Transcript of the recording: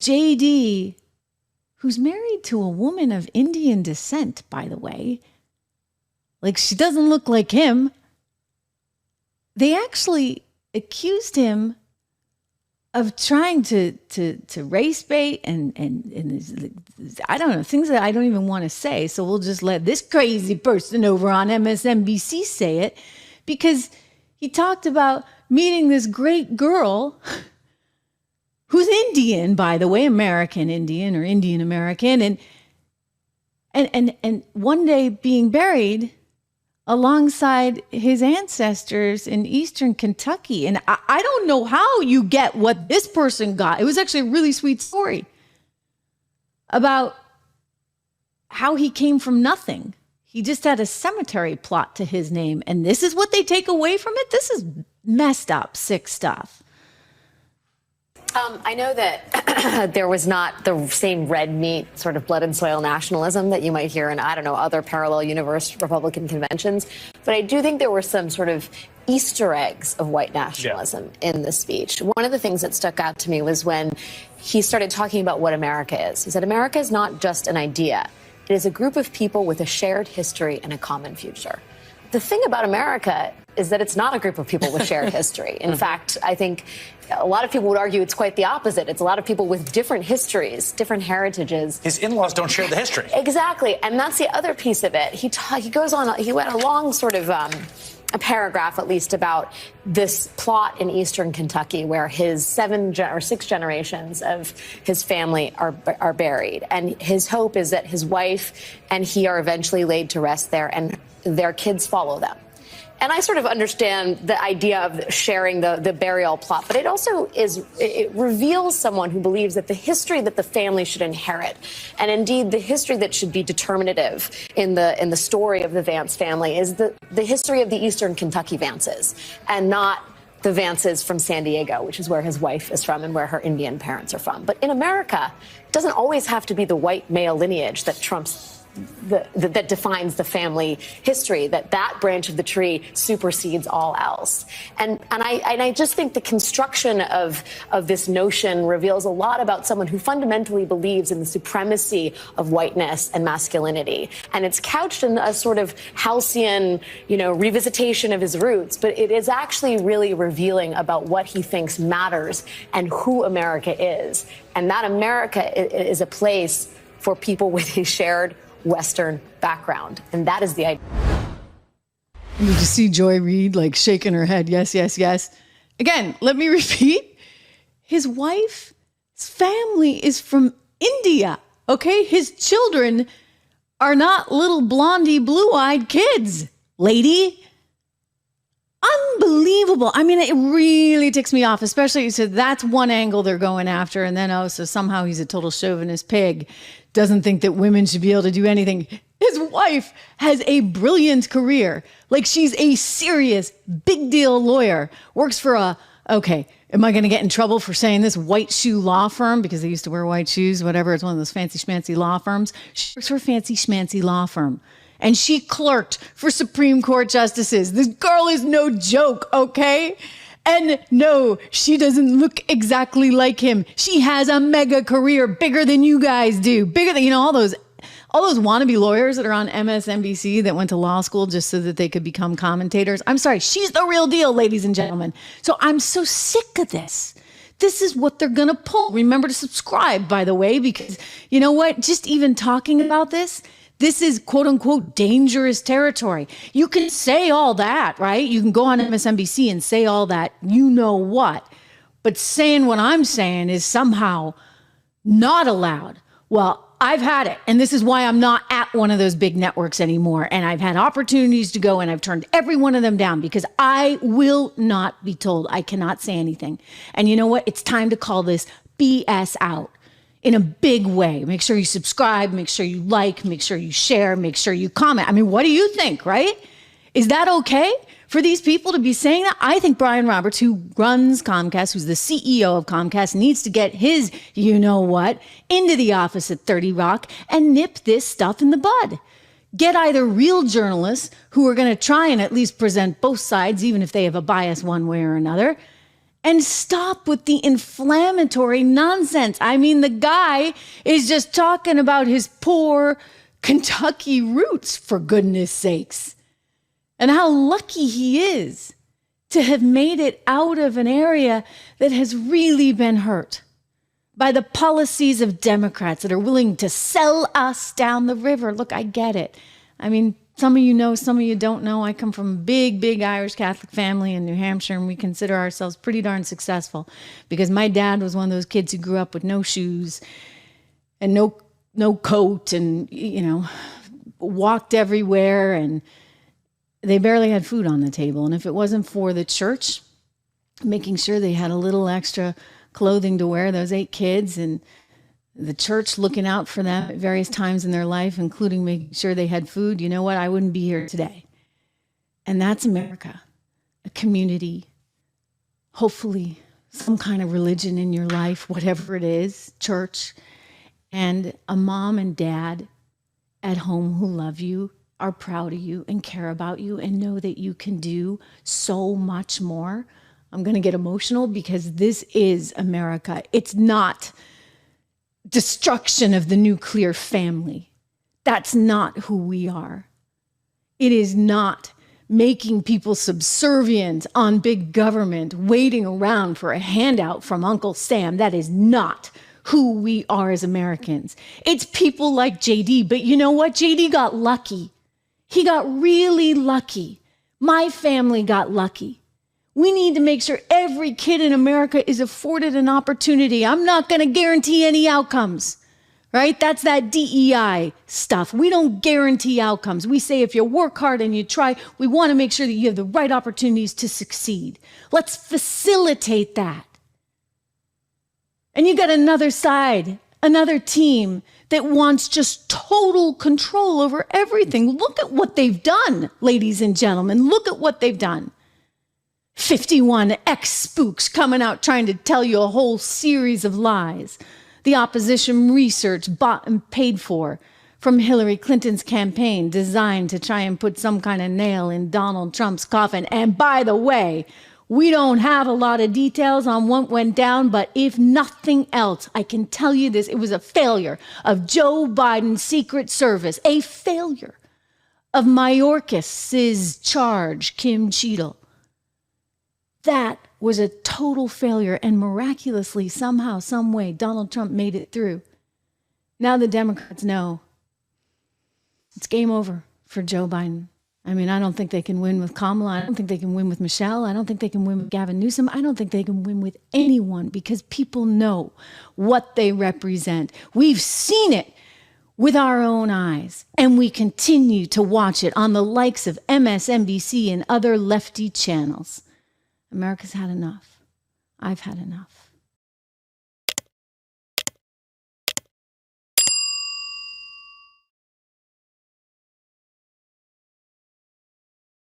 JD, who's married to a woman of Indian descent, by the way, like she doesn't look like him. They actually accused him of trying to race bait and I don't know, things that I don't even want to say. So we'll just let this crazy person over on MSNBC say it, because he talked about meeting this great girl who's Indian, by the way, American Indian or Indian American, and one day being buried alongside his ancestors in Eastern Kentucky. And I don't know how you get what this person got. It was actually a really sweet story about how he came from nothing. He just had a cemetery plot to his name. And this is what they take away from it? This is messed up, sick stuff. I know that there was not the same red meat sort of blood and soil nationalism that you might hear in, I don't know, other parallel universe Republican conventions. But I do think there were some sort of Easter eggs of white nationalism in the speech. One of the things that stuck out to me was when he started talking about what America is. He said, America is not just an idea. It is a group of people with a shared history and a common future. The thing about America is that it's not a group of people with shared history. In fact, I think a lot of people would argue it's quite the opposite. It's a lot of people with different histories, different heritages. His in-laws don't share the history. Exactly. And that's the other piece of it. He goes on, he went a long sort of a paragraph at least about this plot in Eastern Kentucky where his 7 or 6 generations of his family are buried. And his hope is that his wife and he are eventually laid to rest there and their kids follow them. And I sort of understand the idea of sharing the burial plot, but it also it reveals someone who believes that the history that the family should inherit, and indeed the history that should be determinative in the story of the Vance family, is the history of the Eastern Kentucky Vances, and not the Vances from San Diego, which is where his wife is from and where her Indian parents are from. But in America, it doesn't always have to be the white male lineage that trumps that defines the family history, that branch of the tree supersedes all else. And I just think the construction of this notion reveals a lot about someone who fundamentally believes in the supremacy of whiteness and masculinity. And it's couched in a sort of halcyon, revisitation of his roots, but it is actually really revealing about what he thinks matters and who America is. And that America is a place for people with a shared Western background. And that is the idea. You just see Joy Reid like shaking her head. Yes, yes, yes. Again, let me repeat. His wife's family is from India. Okay. His children are not little blondie, blue-eyed kids, lady. Unbelievable. I mean, it really ticks me off, especially you said that's one angle they're going after. And then, so somehow he's a total chauvinist pig. Doesn't think that women should be able to do anything. His wife has a brilliant career. Like, she's a serious, big deal lawyer. Works for okay, am I going to get in trouble for saying this, white shoe law firm? Because they used to wear white shoes, whatever. It's one of those fancy schmancy law firms. She works for a fancy schmancy law firm. And she clerked for Supreme Court justices. This girl is no joke, okay? And no, she doesn't look exactly like him. She has a mega career, bigger than you guys do. Bigger than, all those wannabe lawyers that are on MSNBC that went to law school just so that they could become commentators. I'm sorry, she's the real deal, ladies and gentlemen. So I'm so sick of this. This is what they're going to pull. Remember to subscribe, by the way, because you know what? Just even talking about this is quote unquote dangerous territory. You can say all that, right? You can go on MSNBC and say all that, you know what? But saying what I'm saying is somehow not allowed. Well, I've had it. And this is why I'm not at one of those big networks anymore. And I've had opportunities to go and I've turned every one of them down because I will not be told. I cannot say anything. And you know what? It's time to call this BS out. In a big way. Make sure you subscribe, make sure you like, make sure you share, make sure you comment. I mean, what do you think, right? Is that okay for these people to be saying that? I think Brian Roberts, who runs Comcast, who's the CEO of Comcast, needs to get his you-know-what into the office at 30 Rock and nip this stuff in the bud. Get either real journalists who are going to try and at least present both sides, even if they have a bias one way or another, And stop with the inflammatory nonsense. I mean, the guy is just talking about his poor Kentucky roots, for goodness sakes, and how lucky he is to have made it out of an area that has really been hurt by the policies of Democrats that are willing to sell us down the river. Look, I get it. I mean, some of you know, some of you don't know. I come from a big, big Irish Catholic family in New Hampshire, and we consider ourselves pretty darn successful because my dad was one of those kids who grew up with no shoes and no coat and, you know, walked everywhere, and they barely had food on the table. And if it wasn't for the church making sure they had a little extra clothing to wear, those 8 kids, and the church looking out for them at various times in their life, including making sure they had food, you know what? I wouldn't be here today. And that's America, a community, hopefully some kind of religion in your life, whatever it is, church, and a mom and dad at home who love you, are proud of you and care about you and know that you can do so much more. I'm going to get emotional because this is America. It's not destruction of the nuclear family. That's not who we are. It is not making people subservient on big government, waiting around for a handout from Uncle Sam. That is not who we are as Americans. It's people like JD. But you know what? JD got lucky. He got really lucky. My family got lucky. We need to make sure every kid in America is afforded an opportunity. I'm not going to guarantee any outcomes, right? That's that DEI stuff. We don't guarantee outcomes. We say if you work hard and you try, we want to make sure that you have the right opportunities to succeed. Let's facilitate that. And you got another side, another team that wants just total control over everything. Look at what they've done, ladies and gentlemen. Look at what they've done. 51 ex-spooks coming out trying to tell you a whole series of lies. The opposition research bought and paid for from Hillary Clinton's campaign, designed to try and put some kind of nail in Donald Trump's coffin. And by the way, we don't have a lot of details on what went down, but if nothing else, I can tell you this, it was a failure of Joe Biden's Secret Service, a failure of Mayorkas's charge, Kim Cheadle. That was a total failure, and miraculously, somehow, some way, Donald Trump made it through. Now the Democrats know it's game over for Joe Biden. I mean, I don't think they can win with Kamala. I don't think they can win with Michelle. I don't think they can win with Gavin Newsom. I don't think they can win with anyone because people know what they represent. We've seen it with our own eyes, and we continue to watch it on the likes of MSNBC and other lefty channels. America's had enough. I've had enough.